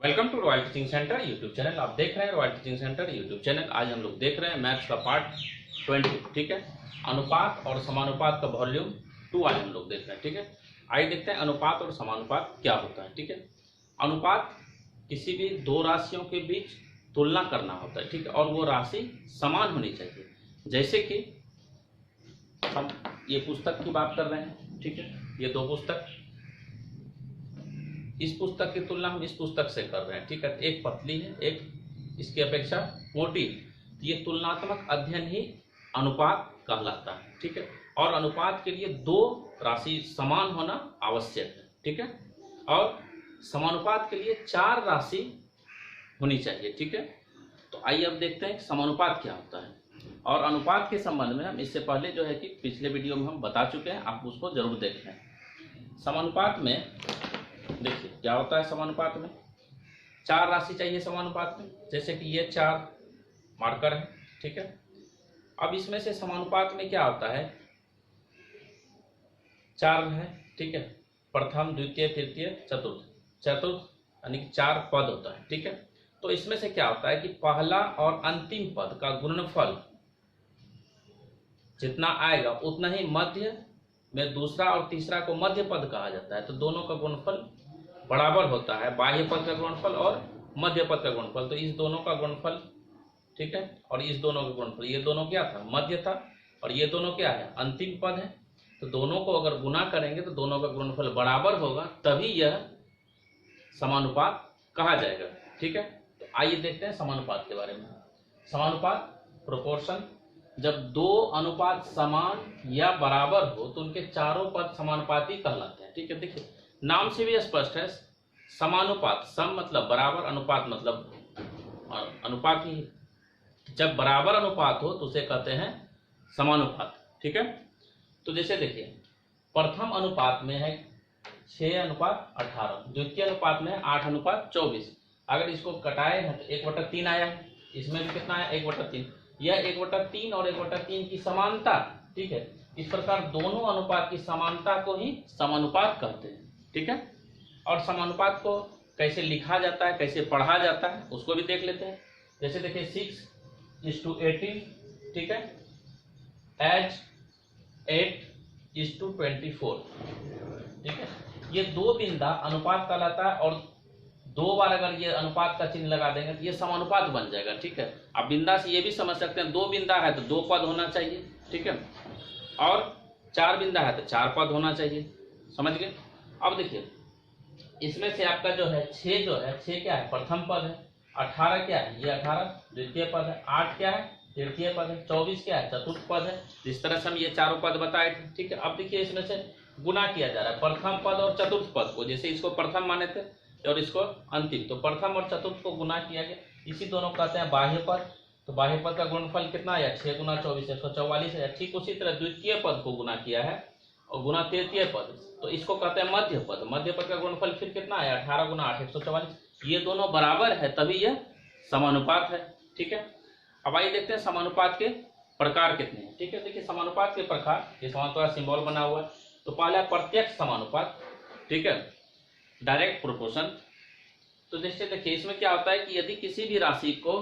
Welcome to Royal Teaching Centre YouTube channel. आप देख रहे हैं Royal Teaching Centre YouTube channel. आज हम लोग देख रहे हैं मैथ्स का पार्ट 20। ठीक है, अनुपात और समानुपात का वॉल्यूम 2 आज हम लोग देख रहे हैं। ठीक है, आइए देखते हैं अनुपात और समानुपात क्या होता है। ठीक है, अनुपात किसी भी दो राशियों के बीच तुलना करना होता है। ठीक है, और वो राशि समान होनी चाहिए। जैसे कि हम ये पुस्तक की बात कर रहे हैं। ठीक है, ये दो पुस्तक, इस पुस्तक की तुलना हम इस पुस्तक से कर रहे हैं। ठीक है, एक पतली है, एक इसकी अपेक्षा मोटी है। तो ये तुलनात्मक अध्ययन ही अनुपात कहलाता है। ठीक है, और अनुपात के लिए दो राशि समान होना आवश्यक है। ठीक है, और समानुपात के लिए 4 राशि होनी चाहिए। ठीक है, तो आइए अब देखते हैं समानुपात क्या होता है। और अनुपात के संबंध में हम इससे पहले जो है कि पिछले वीडियो में हम बता चुके हैं, आप उसको जरूर देखें। समानुपात में देखिए क्या होता है। समानुपात में 4 राशि चाहिए समानुपात में। जैसे कि ये 4 मार्कर है। ठीक है, अब इसमें से समानुपात में क्या होता है, 4 है। ठीक है, प्रथम द्वितीय तृतीय चतुर्थ, चतुर्थ यानी कि 4 पद होता है। ठीक है, तो इसमें से क्या होता है कि पहला और अंतिम पद का गुणनफल जितना आएगा उतना ही मध्य में दूसरा और तीसरा को मध्य पद कहा जाता है। तो दोनों का गुणनफल बराबर होता है, बाह्य पद का गुणनफल और मध्य पद का गुणनफल। तो इस दोनों का गुणनफल, ठीक है, और इस दोनों का गुणनफल, ये दोनों क्या था, मध्य था, और ये दोनों क्या है, अंतिम पद है। तो दोनों को अगर गुना करेंगे तो दोनों का गुणनफल बराबर होगा, तभी यह समानुपात कहा जाएगा। ठीक है, तो आइए देखते हैं समानुपात के बारे में। समानुपात प्रोपोर्शन, जब दो अनुपात समान या बराबर हो तो उनके चारों पद समानुपाती कहलाते हैं। ठीक है, देखिए नाम से भी स्पष्ट है, समानुपात, सम मतलब बराबर, अनुपात मतलब अनुपात ही। जब बराबर अनुपात हो तो उसे कहते हैं समानुपात। ठीक है, तो जैसे देखिए प्रथम अनुपात में है 6:18, द्वितीय अनुपात में है 8:24। अगर इसको कटाए हैं तो 1/3 आया है। इसमें भी कितना है, 1/3। यह 1/3 और 1/3 की समानता। ठीक है, इस प्रकार दोनों अनुपात की समानता को ही समानुपात कहते हैं। ठीक है, और समानुपात को कैसे लिखा जाता है, कैसे पढ़ा जाता है, उसको भी देख लेते हैं। जैसे देखिए 6:18, ठीक है, एज 8:24। ठीक है, ये दो बिंदा अनुपात कहलाता है, और 2 बार अगर ये अनुपात का चिन्ह लगा देंगे तो ये समानुपात बन जाएगा। ठीक है, आप बिंदा से ये भी समझ सकते हैं, 2 बिंदा है तो 2 पद होना चाहिए। ठीक है, और 4 बिंदा है तो 4 पद होना चाहिए। समझ गए। अब देखिए इसमें से आपका जो है 6 जो है, 6 क्या है, प्रथम पद है। 18 क्या है, ये 18 द्वितीय पद है। 8 क्या है, तृतीय पद है। 24 क्या है, चतुर्थ पद है। जिस तरह से हम ये चारों पद बताए थे। ठीक है, अब देखिए इसमें से गुना किया जा रहा है प्रथम पद और चतुर्थ पद को। जैसे इसको प्रथम माने थे और इसको अंतिम, तो प्रथम और चतुर्थ को गुना किया गया। इसी दोनों कहते हैं बाह्य पद। तो बाह्य पद का गुणनफल कितना आया, 6 × 24 144 है। ठीक उसी तरह द्वितीय पद को गुना किया है और गुना तृतीय पद, तो इसको कहते हैं मध्य पद। मध्य पद का गुणनफल फिर कितना आया, 18 × 8 144। ये दोनों बराबर है तभी यह समानुपात है। ठीक है, अब आइए देखते हैं समानुपात के प्रकार कितने हैं। ठीक है, देखिए समानुपात के प्रकार, ये समानुपात सिंबल बना हुआ है। तो पहला प्रत्यक्ष समानुपात, ठीक है, डायरेक्ट प्रोपोर्शन। तो जैसे देखिए इसमें क्या होता है कि यदि किसी भी राशि को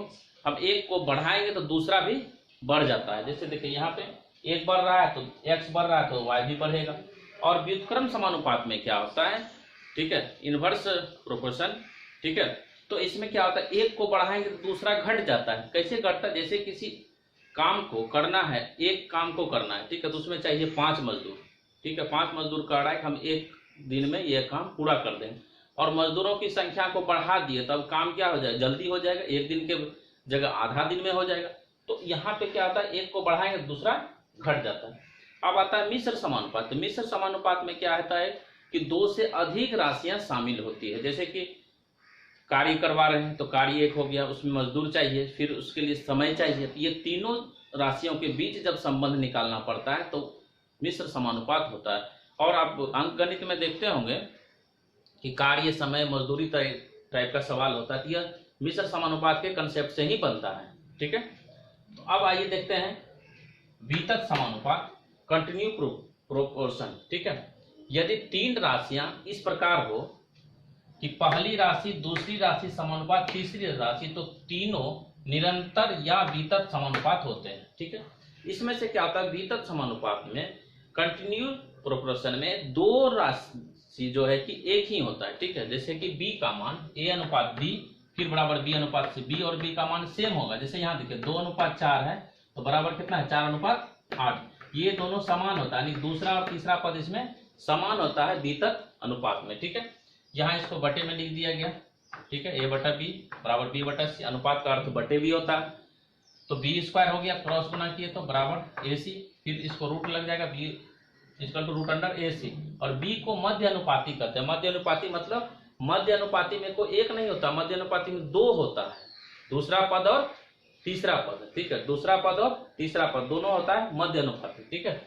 हम एक को बढ़ाएंगे तो दूसरा भी बढ़ जाता है। जैसे देखिए यहाँ पे एक बढ़ रहा है तो x बढ़ रहा है तो y भी बढ़ेगा। और व्युत्क्रम समानुपात में क्या होता है, ठीक है, इनवर्स प्रोपोर्शन। ठीक है, तो इसमें क्या होता है, एक को बढ़ाएंगे तो दूसरा घट जाता है। कैसे घटता है, जैसे किसी काम को करना है, एक काम को करना है, ठीक है, तो उसमें चाहिए 5 मजदूर। ठीक है, 5 मजदूर कह रहा है कि हम एक दिन में यह काम पूरा कर देंगे, और मजदूरों की संख्या को बढ़ा दिए तब काम क्या हो जाएगा, जल्दी हो जाएगा, एक दिन के जगह आधा दिन में हो जाएगा। तो यहाँ पे क्या होता है, एक को बढ़ाएंगे तो दूसरा घट जाता है। अब आता है मिश्र समानुपात। तो मिश्र समानुपात में क्या होता है कि 2 से अधिक राशियां शामिल होती है। जैसे कि कार्य करवा रहे हैं तो कार्य एक हो गया, उसमें मजदूर चाहिए, फिर उसके लिए समय चाहिए। तो ये तीनों राशियों के बीच जब संबंध निकालना पड़ता है तो मिश्र समानुपात होता है। और आप अंकगणित में देखते होंगे कि कार्य समय मजदूरी टाइप का सवाल होता है, तो यह मिश्र समानुपात के कंसेप्ट से ही बनता है। ठीक है, तो अब आइए देखते हैं वितत समानुपात, कंटिन्यू प्रोपोर्शन। ठीक है, यदि 3 राशियां इस प्रकार हो कि पहली राशि, दूसरी राशि समानुपात, तीसरी राशि, तो तीनों निरंतर या वितत समानुपात होते हैं। ठीक है, इसमें से क्या होता है, वितत समानुपात में कंटिन्यू प्रोपोर्शन में दो राशि जो है कि एक ही होता है। ठीक है, जैसे कि b का मान a अनुपात b फिर बराबर b अनुपात c, b और b का मान सेम होगा। जैसे यहाँ देखिए 2 अनुपात 4 है तो बराबर कितना है, 4 अनुपात 8, ये दोनों समान होता है, यानी दूसरा और तीसरा पद इसमें समान होता है वितत अनुपात में। ठीक है, यहाँ इसको बटे में लिख दिया गया। ठीक है, a बटा b बराबर b बटा c, अनुपात का अर्थ बटे भी होता है, तो b स्क्वायर हो गया, क्रॉस गुना किए तो बराबर ac, फिर इसको रूट लग जाएगा, b equal to root under ac, और b को मध्य अनुपाती कहते हैं। मध्य अनुपाती मतलब मध्य अनुपाती में कोई एक नहीं होता, मध्य अनुपाती में दो होता है, दूसरा पद और तीसरा पद। ठीक है, दूसरा पद और तीसरा पद दोनों होता है मध्य अनुपाती। ठीक है,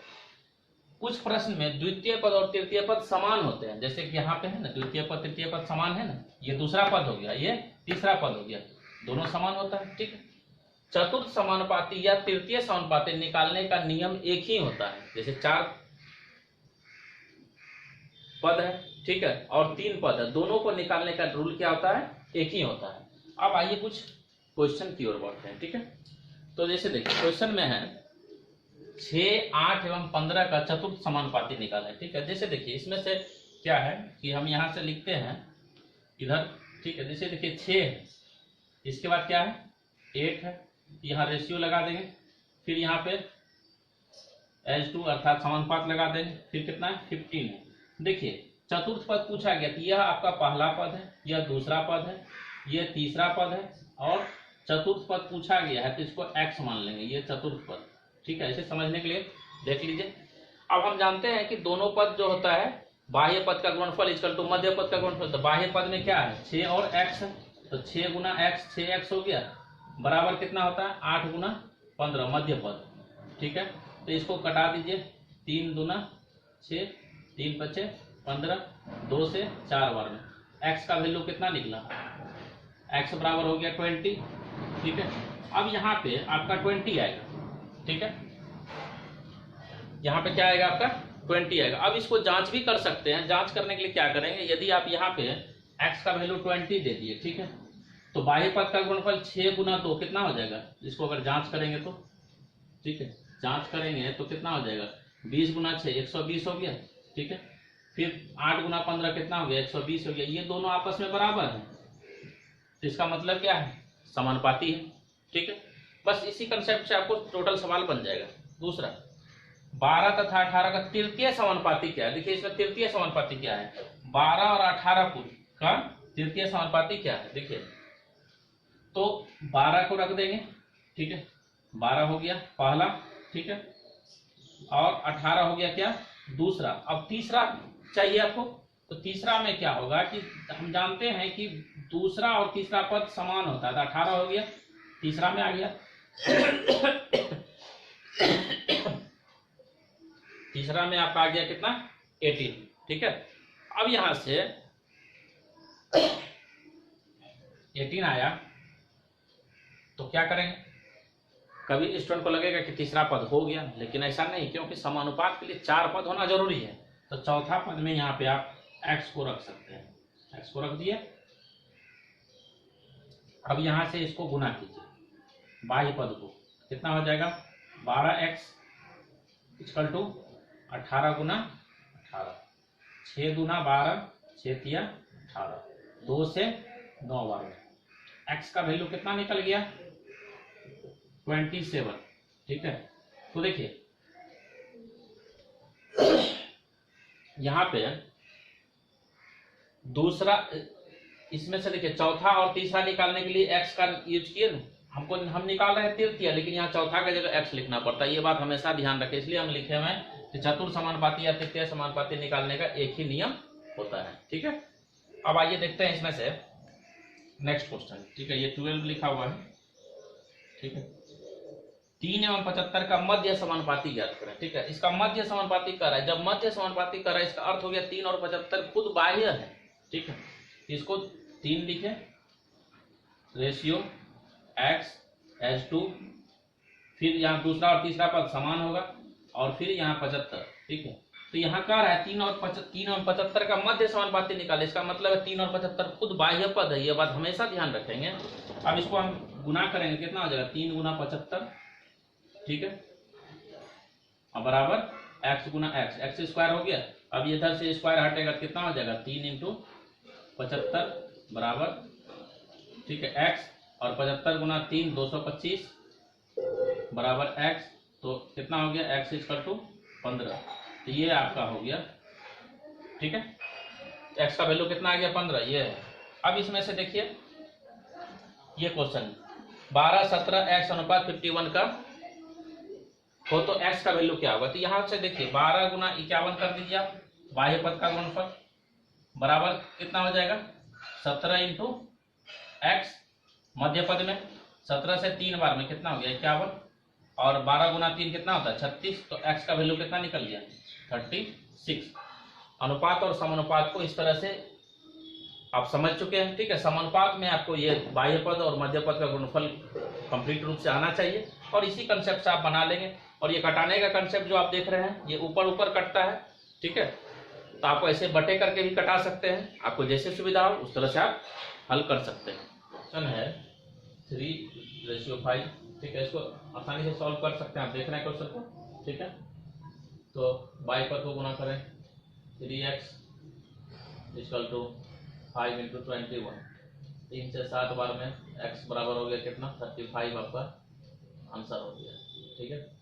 कुछ प्रश्न में द्वितीय पद और तृतीय पद समान होते हैं, जैसे कि यहाँ पे है ना, द्वितीय पद तृतीय पद समान है ना, ये दूसरा पद हो गया, ये तीसरा पद हो गया, दोनों समान होता है। ठीक है, चतुर्थ समानुपाती या तृतीय समानुपाती निकालने का नियम एक ही होता है। जैसे 4 पद है, ठीक है, और 3 पद है, दोनों को निकालने का रूल क्या होता है, एक ही होता है। अब आइए कुछ क्वेश्चन की ओर बढ़ते हैं। ठीक है, तो जैसे देखिए क्वेश्चन में है 6, 8 एवं 15 का चतुर्थ समानुपाती निकाला है। ठीक है, जैसे देखिए इसमें से क्या है कि हम यहाँ से लिखते हैं इधर। ठीक है, जैसे देखिए 6 है, इसके बाद क्या है 8 है, यहाँ रेशियो लगा देंगे, फिर यहाँ पे H2 अर्थात समानुपात लगा देंगे, फिर कितना है 15 है। देखिए चतुर्थ पद पूछा गया कि यह आपका पहला पद है, यह दूसरा पद है, यह तीसरा पद है, और चतुर्थ पद पूछा गया है तो इसको x मान लेंगे, ये चतुर्थ पद। ठीक है, इसे समझने के लिए देख लीजिए। अब हम जानते हैं कि दोनों पद जो होता है बाह्य पद का गुणनफल इक्वल टू मध्य पद का गुणनफल, तो बाह्य पद में क्या है 6 और x है, तो 6 गुना x 6x हो गया, बराबर कितना होता है 8 गुना 15 मध्य पद। ठीक है, तो इसको कटा दीजिए, 3 दूना 6, 3 पचे 15, 2 से 4 बार में x का वैल्यू कितना निकला, x बराबर हो गया 20। ठीक है, अब यहाँ पे आपका 20 आएगा। ठीक है, यहाँ पे क्या आएगा आपका 20 आएगा। अब इसको जांच भी कर सकते हैं, जांच करने के लिए क्या करेंगे, यदि आप यहाँ पे x का वैल्यू 20 दे दिए, ठीक है, तो बाह्य पद का गुणनफल 6 गुना 2 कितना हो जाएगा, इसको अगर जांच करेंगे तो, ठीक है, जांच करेंगे तो कितना हो जाएगा 20 गुना 6 120 हो गया। ठीक है, फिर 8 गुना 15 कितना हो गया 120 हो गया, ये दोनों आपस में बराबर है, तो इसका मतलब क्या है समानुपाती है। ठीक है, बस इसी कंसेप्ट से आपको टोटल सवाल बन जाएगा। दूसरा 12 तथा 18 का तृतीय समानुपाती क्या है, देखिए इसमें तृतीय समानुपाती क्या है, 12 और 18 का तृतीय समानुपाती क्या है, देखिए तो 12 को रख देंगे, ठीक है, 12 हो गया पहला, ठीक है, और 18 हो गया क्या दूसरा। अब तीसरा चाहिए आपको, तो तीसरा में क्या होगा कि हम जानते हैं कि दूसरा और तीसरा पद समान होता है, तो 18 हो गया, तीसरा में आ गया तीसरा में आपका आ गया कितना 18। ठीक है, अब यहां से 18 आया तो क्या करेंगे, कभी स्टूडेंट को लगेगा कि तीसरा पद हो गया, लेकिन ऐसा नहीं, क्योंकि समानुपात के लिए 4 पद होना जरूरी है। तो चौथा पद में यहाँ पे आप x को रख सकते हैं, x को रख दिए। अब यहां से इसको गुना कीजिए बाह्य पद को, कितना हो जाएगा 12x इक्वल टू 18 गुना 18, 6 दूना 12, 6 तिया 18, 2 से 9 बार में x का वैल्यू कितना निकल गया 27। ठीक है, तो देखिए यहां पे दूसरा, इसमें से देखिए चौथा और तीसरा निकालने के लिए x का यूज किए ना, हम निकाल रहे हैं तृतीय, लेकिन यहाँ चौथा का जगह x लिखना पड़ता है, ये बात हमेशा ध्यान रखें, इसलिए हम लिखे हुए हैं कि चतुर्थ समानुपाती या तृतीय समानुपाती निकालने का एक ही नियम होता है। ठीक है, अब आइए देखते हैं इसमें से नेक्स्ट क्वेश्चन। ठीक है, ये 12 लिखा हुआ है। ठीक है, 3 एवं 75 का मध्य समानुपाती ज्ञात करें। ठीक है, इसका मध्य समानुपाती कर रहा है, जब मध्य समानुपाती कर रहा है इसका अर्थ हो गया 3 और 75 खुद बाह्य है। ठीक है, इसको 3 लिखे, रेशियो x H2, फिर यहाँ दूसरा और तीसरा पद समान होगा, और फिर यहाँ 75। ठीक है, तो यहाँ कह रहा है 3 और 75 का मध्य समानुपाती निकाले। इसका मतलब है 3 और 75 खुद बाह्य पद है, ये बात हमेशा ध्यान रखेंगे। अब इसको हम गुना करेंगे, कितना हो जाएगा 3 गुना 75, ठीक है, अब बराबर x गुना x स्क्वायर हो गया। अब इधर से स्क्वायर हटेगा कितना हो जाएगा 3 इंटू 75 बराबर, ठीक है, x, और 75 गुना 3 225 बराबर x, तो कितना हो गया x इक्वल टू 15। तो ये आपका हो गया, ठीक है, x का वैल्यू कितना आ गया 15, ये है। अब इसमें से देखिए ये क्वेश्चन 12 17 x अनुपात 51 का हो तो x का वैल्यू क्या होगा। तो यहां से देखिए 12 गुना 51 कर दीजिए आप, बाह्य पद का गुणनफल बराबर कितना हो जाएगा 17 इंटू x, मध्य पद में 17 से 3 बार में कितना हो गया 51, और 12 गुना 3 कितना होता है 36, तो x का वैल्यू कितना निकल गया 36। अनुपात और समानुपात को इस तरह से आप समझ चुके हैं, ठीक है। समानुपात में आपको ये बाह्य पद और मध्य पद का गुणनफल कंप्लीट रूप से आना चाहिए, और इसी कंसेप्ट से आप बना लेंगे। और ये कटाने का कंसेप्ट जो आप देख रहे हैं ये ऊपर ऊपर कटता है, ठीक है, तो आप ऐसे बटे करके भी कटा सकते हैं, आपको जैसे सुविधा हो उस तरह से आप हल कर सकते हैं। क्वेश्चन है 3:5, ठीक है, इसको आसानी से सॉल्व कर सकते हैं, आप देख रहे हैं क्वेश्चन को, ठीक है। तो बाई पद को गुना करें 3x इक्वल टू 5 इंटू 21, 3 से 7 बार में x बराबर हो गया कितना 35, आपका आंसर हो गया, ठीक है।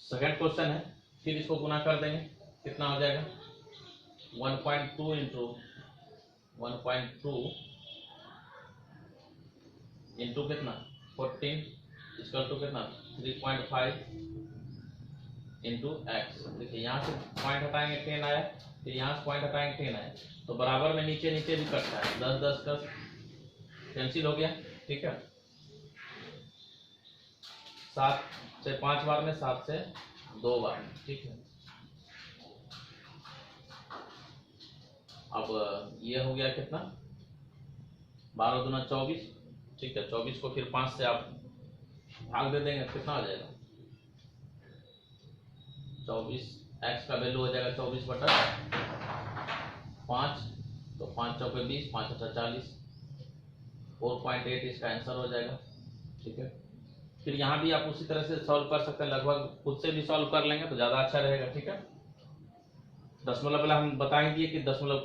सेकंड क्वेश्चन है, फिर इसको गुना कर देंगे, कितना हो जाएगा 1.2 इंटू 1.2 इंटू कितना 14 इक्वल टू कितना 3.5 इंटू एक्स। देखिए यहाँ से पॉइंट हटाएंगे 10 आया, फिर यहाँ से पॉइंट हटाएंगे 10 आया, तो बराबर में नीचे नीचे भी कटता है, 10 10 का कैंसिल हो गया, ठीक है। 7 से 5 बार में, 7 से 2 बार में, ठीक है। अब ये हो गया कितना 12 दूना 24, ठीक है, 24 को फिर 5 से आप भाग दे देंगे, कितना हो जाएगा 24, x का वैल्यू हो जाएगा 24 बटा 5, तो 5 चौके 20, 5 अच्छा 40, 4.8 इसका आंसर हो जाएगा, ठीक है। फिर यहाँ भी आप उसी तरह से सॉल्व कर सकते हैं, लगभग खुद से भी सॉल्व कर लेंगे तो ज़्यादा अच्छा रहेगा, ठीक है। दशमलव पहले हम बता ही दिए कि दशमलव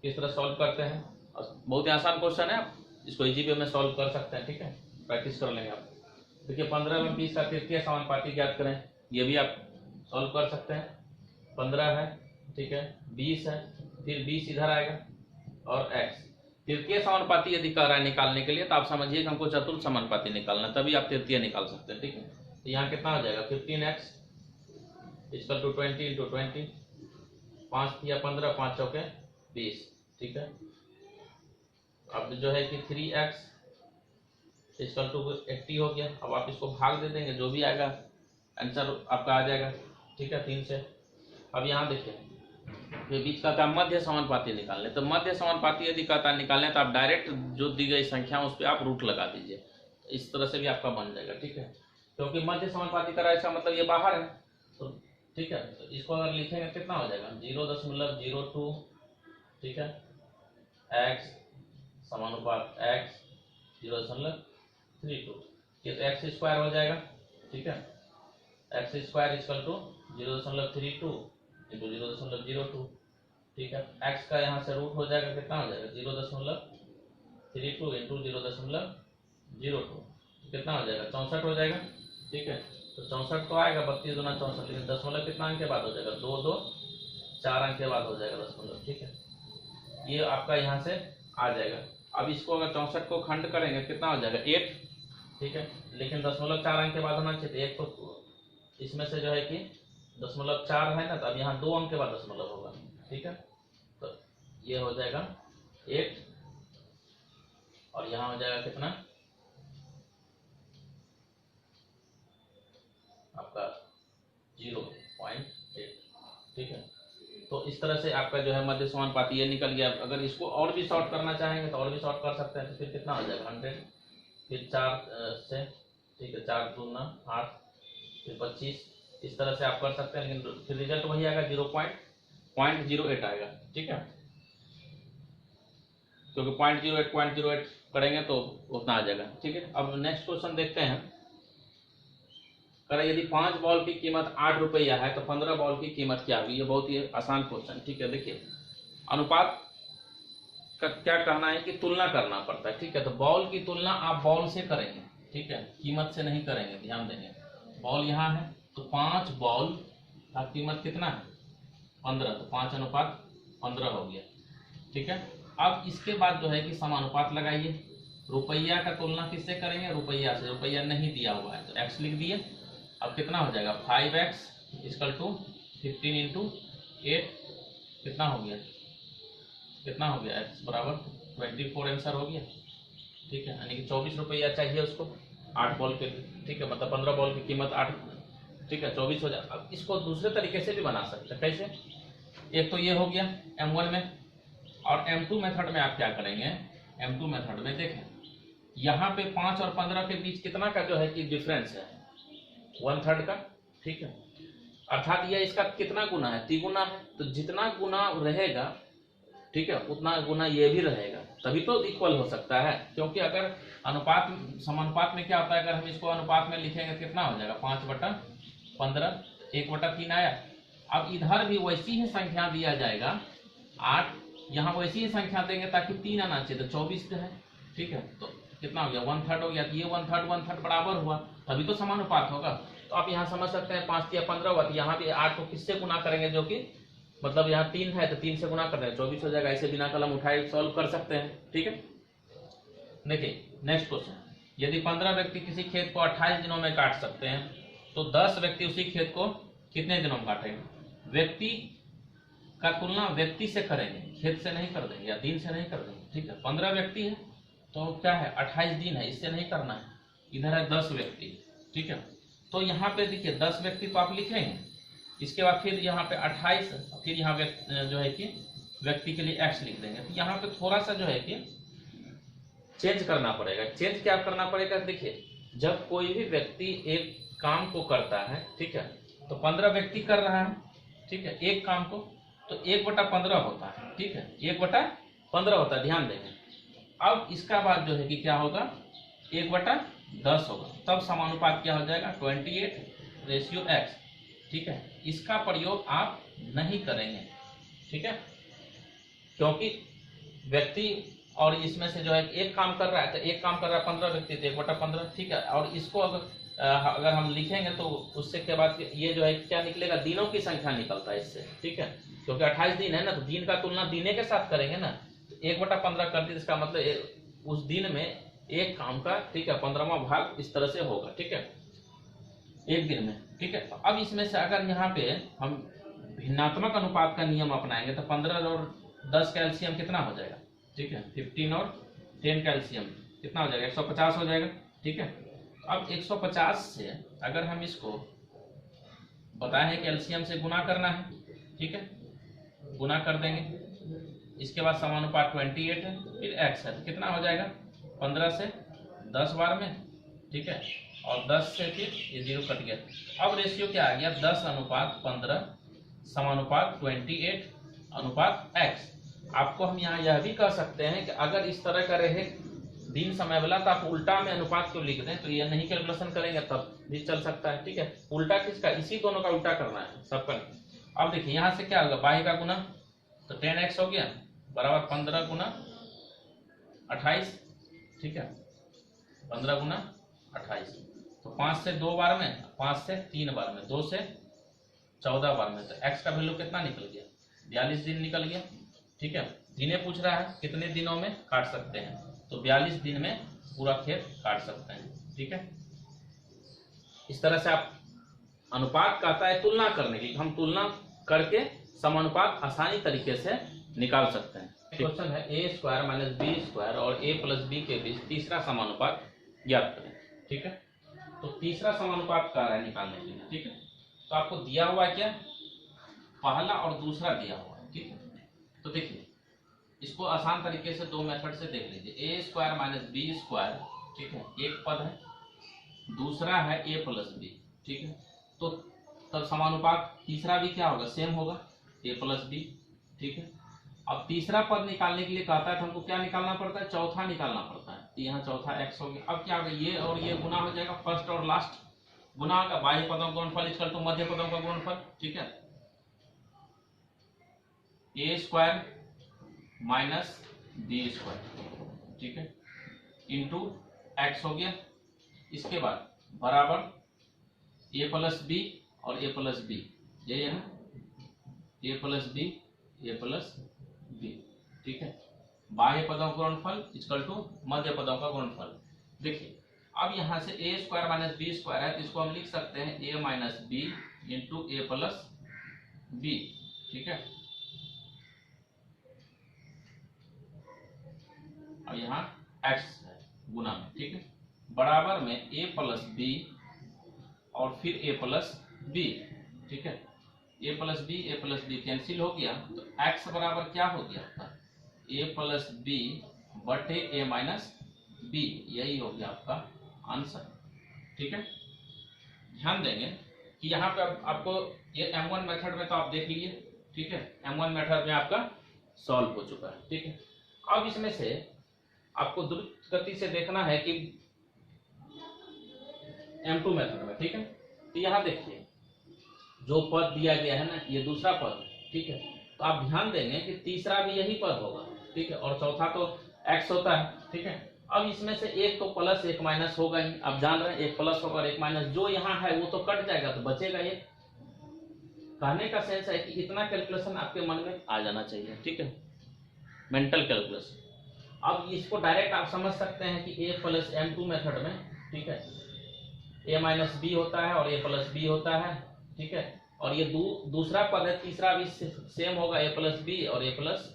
किस तरह सॉल्व करते हैं, बहुत ही आसान क्वेश्चन है, आप इसको इजी वे में सॉल्व कर सकते हैं, ठीक है, प्रैक्टिस कर लेंगे आप। देखिए 15 में 20 का तृतीय समानुपाती ज्ञात करें, ये भी आप सॉल्व कर सकते हैं। 15 है, ठीक है, 20 है, फिर 20 इधर आएगा और x। तृतीय समानुपाती यदि कह रहा है निकालने के लिए तो आप समझिए कि हमको चतुर्थ समानुपाती निकालना, तभी आप तृतीय निकाल सकते हैं, ठीक है। तो यहाँ कितना हो जाएगा 15x इक्वल टू 20 इंटू 20, 5 या 15, 5 चौके 20, ठीक है। अब जो है कि 3x इक्वल टू 80 हो गया। अब आप इसको भाग दे देंगे, जो भी आएगा आंसर आपका आ जाएगा, ठीक है, 3 से। अब यहाँ देखिए ये बीच का मध्य समानुपाती निकालने, तो मध्य समानुपाती यदि कहता निकालने तो आप डायरेक्ट जो दी गई संख्या उस पर आप रूट लगा दीजिए, इस तरह से भी आपका बन जाएगा, ठीक है, क्योंकि मध्य समानुपाती करा इसका मतलब ये बाहर है, तो ठीक है। तो इसको अगर लिखेंगे कितना हो जाएगा 0.02, ठीक है, x समानुपात x 0.32, ये तो x स्क्वायर हो जाएगा, ठीक है, x square equal to 0.32 into 0.02, ठीक है। x का यहाँ से रूट हो जाएगा, कितना हो जाएगा 0.32 इंटू 0.02, कितना हो जाएगा 64 हो जाएगा, ठीक है। तो 64 तो आएगा 32 दूना 64, लेकिन दशमलव कितना अंक के बाद हो जाएगा 2 2 4 अंक के बाद हो जाएगा दशमलव, ठीक है, ये आपका यहाँ से आ जाएगा। अब इसको अगर 64 को खंड करेंगे कितना हो जाएगा 8, ठीक है, लेकिन दशमलव 4 अंक के बाद होना चाहिए, एक तो इसमें से जो है कि दशमलव 4 है ना, तो अब यहाँ 2 अंक के बाद दशमलव होगा, ठीक है। तो ये हो जाएगा 8 और यहाँ हो जाएगा कितना आपका 0.8, ठीक है। तो इस तरह से आपका जो है मध्य समानुपाती ये निकल गया। अगर इसको और भी शॉर्ट करना चाहेंगे तो और भी शॉर्ट कर सकते हैं, तो फिर कितना हो जाएगा 100, फिर 4 से, ठीक है, 4 दूना 8, फिर 25 इस तरह से आप कर सकते हैं, लेकिन फिर रिजल्ट वही आएगा 0.08 आएगा, ठीक है, क्योंकि 0.08 करेंगे तो उतना आ जाएगा, ठीक है। अब नेक्स्ट क्वेश्चन देखते हैं। यदि 5 बॉल की कीमत 8 रुपया है तो 15 बॉल की कीमत क्या होगी। ये बहुत ही आसान क्वेश्चन, ठीक है। देखिए अनुपात का क्या कहना है कि तुलना करना पड़ता है, ठीक है। तो बॉल की तुलना आप बॉल से करेंगे, ठीक है, कीमत से नहीं करेंगे, ध्यान देंगे। बॉल यहाँ है तो 5 बॉल का कीमत कितना है 15, तो 5:15 हो गया, ठीक है। अब इसके बाद जो है कि समानुपात लगाइए। रुपया का तुलना किससे करेंगे, रुपया से। रुपया नहीं दिया हुआ है तो x लिख दिए। अब कितना हो जाएगा 5x = 15 × 8 कितना हो गया x = 24 आंसर हो गया, ठीक है। यानी कि 24 रुपया चाहिए उसको 8 बॉल के, ठीक है, मतलब 15 बॉल की कीमत 8, ठीक है, 24 हो जाए। अब इसको दूसरे तरीके से भी बना सकते हैं। कैसे, एक तो ये हो गया M1 में, और M2 मेथड में आप क्या करेंगे, M2 मेथड में देखें यहाँ पे 5 और 15 के बीच कितना का जो है कि डिफरेंस है 1/3 का, ठीक है। अर्थात यह इसका कितना गुना है, तिगुना है। तो जितना गुना रहेगा, ठीक है, उतना गुना ये भी रहेगा, तभी तो इक्वल हो सकता है। क्योंकि अगर अनुपात समानुपात में क्या होता है, अगर हम इसको अनुपात में लिखेंगे कितना हो जाएगा 5/15, 1/3 आया। अब इधर भी वैसी ही संख्या दिया जाएगा 8, यहाँ वैसी ही संख्या देंगे ताकि 3 आना चाहिए, तो 24 है, ठीक है। तो कितना हो गया 1/3 हो गया। तो ये 1/3 बराबर हुआ, तभी तो समानुपात होगा। तो आप यहाँ समझ सकते हैं 5 या 15 हुआ, तो यहाँ भी 8 को किससे गुना करेंगे, जो कि मतलब यहाँ 3 है तो 3 से गुना कर देंगे 24 हो जाएगा। ऐसे बिना कलम उठाए सॉल्व कर सकते हैं, ठीक है। देखिए नेक्स्ट क्वेश्चन, यदि 15 व्यक्ति किसी खेत को 28 दिनों में काट सकते हैं तो 10 व्यक्ति उसी खेत को कितने दिनों में काटेंगे। व्यक्ति का तुलना व्यक्ति से करेंगे, खेत से नहीं कर देंगे या दिन से नहीं कर देंगे, ठीक है। 15 व्यक्ति है तो क्या है 28 दिन है, इससे नहीं करना है। इधर है 10 व्यक्ति, ठीक है। तो यहाँ पे देखिए 10 व्यक्ति तो आप लिखेंगे, इसके बाद फिर यहाँ पे 28, फिर यहाँ जो है कि व्यक्ति के लिए x लिख देंगे। तो यहाँ पे थोड़ा सा जो है कि चेंज करना पड़ेगा। चेंज क्या करना पड़ेगा, देखिए जब कोई भी व्यक्ति एक काम को करता है, ठीक है, तो 15 व्यक्ति कर रहा है, ठीक है, एक काम को, तो 1/15 होता है, ठीक है, 1/15 होता है, ध्यान देंगे। अब इसका बाद जो है कि क्या होगा 1/10 होगा, तब समानुपात क्या हो जाएगा 28:x, ठीक है। इसका प्रयोग आप नहीं करेंगे, ठीक है, क्योंकि व्यक्ति और इसमें से जो है एक काम कर रहा है, तो एक काम कर रहा है 15 व्यक्ति, तो 1/15, ठीक है। और इसको अगर हम लिखेंगे तो उससे के बाद ये जो है क्या निकलेगा, दिनों की संख्या निकलता है इससे, ठीक है, क्योंकि 28 दिन है ना, तो दिन का तुलना दिने के साथ करेंगे ना। 1/15 कर दी, इसका मतलब उस दिन में एक काम का, ठीक है, 15वां भाग इस तरह से होगा, ठीक है, एक दिन में, ठीक है। अब इसमें से अगर यहाँ पे हम भिन्नात्मक अनुपात का नियम अपनाएंगे तो 15 और 10 का एलसीएम कितना हो जाएगा, ठीक है, 15 और 10 का एलसीएम कितना हो जाएगा 150 हो जाएगा, ठीक है। अब 150 से अगर हम इसको बताए हैं कि एलसीएम से गुना करना है, ठीक है, गुना कर देंगे। इसके बाद समानुपात 28 है, फिर x है, तो कितना हो जाएगा 15 से 10 बार में, ठीक है, और 10 से फिर ये 0 कट गया। अब रेशियो क्या आ गया 10:15 समानुपात 28:x। आपको हम यहाँ यह भी कह सकते हैं कि अगर इस तरह का रहे दिन समय वाला तो आप उल्टा में अनुपात क्यों लिख दें, तो ये नहीं कैलकुलेशन करेंगे तब भी चल सकता है, ठीक है। उल्टा किसका, इसी दोनों का उल्टा करना है सबका। अब देखिए यहाँ से क्या होगा y का गुना, तो 10x हो गया बराबर 15 × 28, ठीक है, 15 × 28, तो 5 से 2 बार में, 5 से 3 बार में, 2 से 14 बार में, तो x का वैल्यू कितना निकल गया 42 दिन निकल गया, ठीक है। दिने पूछ रहा है कितने दिनों में काट सकते हैं, तो 42 दिन में पूरा खेत काट सकते हैं, ठीक है। इस तरह से आप अनुपात कहता है तुलना करने की, हम तुलना करके समानुपात आसानी तरीके से निकाल सकते हैं। क्वेश्चन है a² - b² और a + b के बीच तीसरा समानुपात ज्ञात करें, ठीक है। तो तीसरा समानुपात कह रहा है निकालने के लिए, ठीक है। तो आपको दिया हुआ है क्या, पहला और दूसरा दिया हुआ है, ठीक है। तो देखिए इसको आसान तरीके से 2 मेथड से देख लीजिए। a² - b², ठीक है, एक पद है, दूसरा है a + b, ठीक है। तो तब समानुपात तीसरा भी क्या होगा, सेम होगा, a प्लस बी। ठीक है, अब तीसरा पद निकालने के लिए कहता है तो हमको क्या निकालना पड़ता है, चौथा निकालना पड़ता है। तो यहाँ चौथा x हो गया। अब क्या होगा, ये और ये गुना हो जाएगा, फर्स्ट और लास्ट गुना होगा, बाह्य पदों का गुणनफल इक्वल टू मध्य पदों का गुणनफल। ठीक है, a square minus b square, ठीक है, इंटू एक्स हो गया। इसके बाद बराबर ए प्लस बी और ए प्लस बी, यही है ना, ए प्लस बी, ए प्लस बी। ठीक है, बाह्य पदों का गुणनफल इक्वल टू मध्य पदों का गुणनफल। देखिए अब यहाँ से ए स्क्वायर माइनस बी स्क्वायर है, तो इसको हम लिख सकते हैं ए माइनस बी इंटू ए प्लस बी। ठीक है, और यहाँ x है गुना में। ठीक है, बराबर में a प्लस बी और फिर a प्लस बी। ठीक है, a प्लस बी कैंसिल हो गया, तो x बराबर क्या हो गया आपका, a प्लस बी बटे a माइनस बी, यही हो गया आपका आंसर। ठीक है, ध्यान देंगे कि यहाँ पे आपको ये M1 मेथड में तो आप देख लीजिए। ठीक है, M1 मेथड में आपका सॉल्व हो चुका है। ठीक है, अब इसमें से आपको द्रुत गति से देखना है कि M2 मेथड में। ठीक है, तो यहाँ देखिए जो पद दिया गया है ना, ये दूसरा पद। ठीक है, तो आप ध्यान देंगे कि तीसरा भी यही पद होगा। ठीक है, और चौथा तो x होता है। ठीक है, अब इसमें से एक तो प्लस एक माइनस होगा ही, आप जान रहे हैं, एक प्लस होगा और एक माइनस, जो यहाँ है वो तो कट जाएगा, तो बचेगा ये। कहने का सेंस है कि इतना कैलकुलेशन आपके मन में आ जाना चाहिए। ठीक है, मेंटल कैलकुलेशन। अब इसको डायरेक्ट आप समझ सकते हैं कि a प्लस M2 मेथड में, ठीक है, a माइनस बी होता है और a प्लस बी होता है। ठीक है, और ये दूसरा पद है, तीसरा भी सेम होगा, a प्लस बी और a प्लस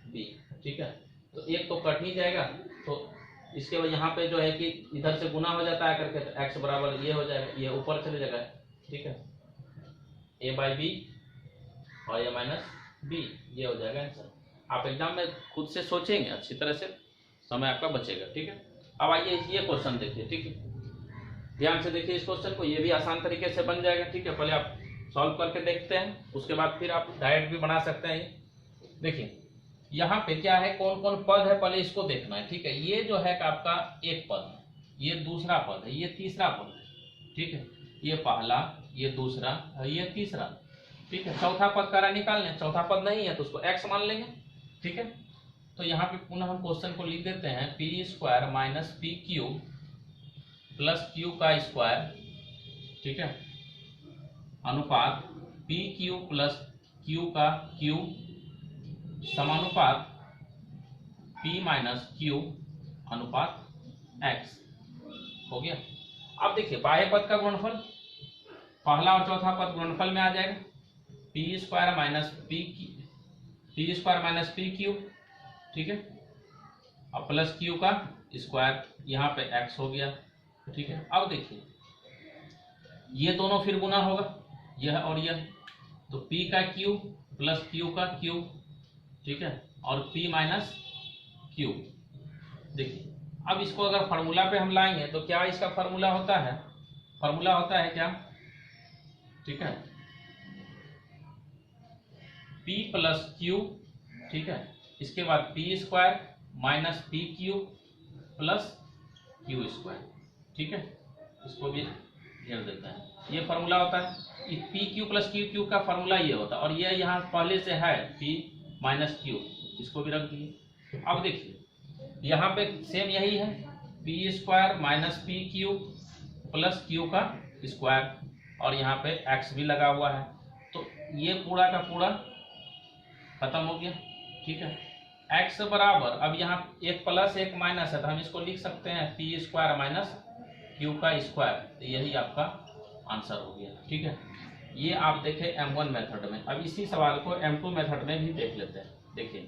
बी। ठीक है, तो एक तो कट ही जाएगा, तो इसके बाद यहाँ पे जो है कि इधर से गुना हो जाता है करके, तो x बराबर ये हो जाएगा, ये ऊपर चले जाएगा। ठीक है, a बाई बी और a माइनस बी, ये हो जाएगा आंसर। आप एग्जाम में खुद से सोचेंगे अच्छी तरह से, समय आपका बचेगा। ठीक है, अब आइए ये क्वेश्चन देखिए। ठीक है, ध्यान से देखिए इस क्वेश्चन को, ये भी आसान तरीके से बन जाएगा। ठीक है, पहले आप सॉल्व करके देखते हैं, उसके बाद फिर आप डायरेक्ट भी बना सकते हैं। देखिए यहाँ पे क्या है, कौन कौन पद है, पहले इसको देखना है। ठीक है, ये जो है आपका एक पद है, ये दूसरा पद है, ये तीसरा पद है। ठीक है, ये पहला, ये दूसरा, ये तीसरा। ठीक है, चौथा पद का निकाल लें, चौथा पद नहीं है तो उसको x मान लेंगे। ठीक है, तो यहाँ पे पुनः हम क्वेश्चन को लिख देते हैं, P square minus P Q plus Q का स्क्वायर। ठीक है, अनुपात पी क्यू प्लस क्यू का क्यू समानुपात p माइनस क्यू अनुपात x हो गया। अब देखिए बाह्य पद का गुणनफल, पहला और चौथा पद गुणनफल में आ जाएगा, P square minus P Q. ठीक है, और प्लस क्यू का स्क्वायर, यहाँ पे x हो गया। ठीक है, अब देखिए ये दोनों फिर गुना होगा, यह और यह, तो p का क्यू प्लस क्यू का क्यू। ठीक है, और p माइनस क्यू। देखिए अब इसको अगर फार्मूला पे हम लाएंगे तो क्या इसका फार्मूला होता है, फार्मूला होता है क्या, ठीक है, p प्लस क्यू। ठीक है, इसके बाद P square minus P Q plus Q square. ठीक है, इसको भी घेर देते हैं, ये फार्मूला होता है। P Q plus Q Q का फार्मूला ये होता है, और ये यहाँ पहले से है पी माइनस क्यू, इसको भी रख दिए। अब देखिए यहाँ पे सेम यही है, P square minus P Q plus Q का स्क्वायर, और यहाँ पे एक्स भी लगा हुआ है, तो ये पूरा का पूरा खत्म हो गया। ठीक है, x बराबर, अब यहाँ एक प्लस एक माइनस है, तो हम इसको लिख सकते हैं पी स्क्वायर माइनस क्यू का स्क्वायर, तो यही आपका आंसर हो गया। ठीक है, ये आप देखें M1 मेथड में। अब इसी सवाल को M2 मेथड में भी देख लेते हैं। देखिए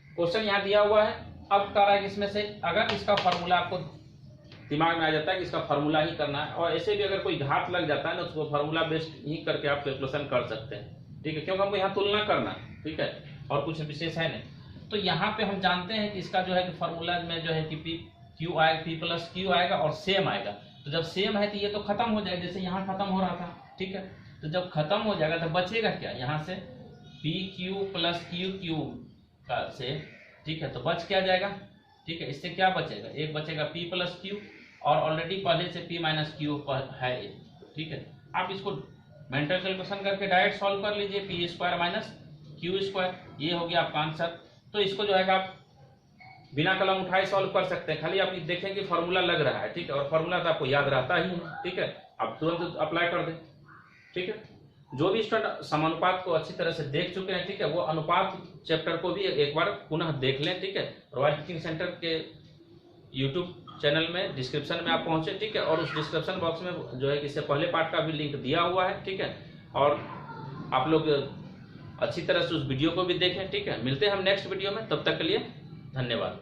क्वेश्चन यहाँ दिया हुआ है, अब कह रहा है कि इसमें से अगर इसका फार्मूला आपको दिमाग में आ जाता है कि इसका फार्मूला ही करना है, और ऐसे भी अगर कोई घात लग जाता है ना, उसको फार्मूला बेस्ड ही करके आप कैलकुलेशन कर सकते हैं। ठीक है, क्योंकि हमको यहाँ तुलना करना है। ठीक है, और कुछ विशेष है नहीं। तो यहाँ पे हम जानते हैं कि इसका जो है कि फार्मूला में जो है कि पी क्यू आएगा, पी प्लस क्यू आएगा और सेम आएगा। तो जब सेम है तो ये तो खत्म हो जाएगा, जैसे यहाँ खत्म हो रहा था। ठीक है, तो जब खत्म हो जाएगा तो बचेगा क्या, यहाँ से P Q plus Q Q का से, ठीक है, तो बच क्या जाएगा, ठीक है, इससे क्या बचेगा, एक बचेगा पी प्लस क्यू, और ऑलरेडी पहले से पी माइनस क्यू है, ठीक है। आप इसको मेंटल कैलकुलेशन करके डायरेक्ट सॉल्व कर लीजिए, P square minus Q square, ये हो गया आपका आंसर। तो इसको जो है आप बिना कलम उठाए सॉल्व कर सकते हैं, खाली आप देखें कि फॉर्मूला लग रहा है, ठीक है, और फॉर्मूला तो आपको याद रहता ही है, ठीक है, आप तुरंत अप्लाई कर दें, ठीक है। जो भी स्टूडेंट समानुपात को अच्छी तरह से देख चुके हैं, ठीक है, वो अनुपात चैप्टर को भी एक बार पुनः देख लें, ठीक है। रॉयल टीचिंग सेंटर के यूट्यूब चैनल में डिस्क्रिप्शन में आप पहुंचे, ठीक है, और उस डिस्क्रिप्शन बॉक्स में जो है इससे पहले पार्ट का भी लिंक दिया हुआ है, ठीक है, और आप लोग अच्छी तरह से उस वीडियो को भी देखें, ठीक है। मिलते हैं हम नेक्स्ट वीडियो में, तब तक के लिए धन्यवाद।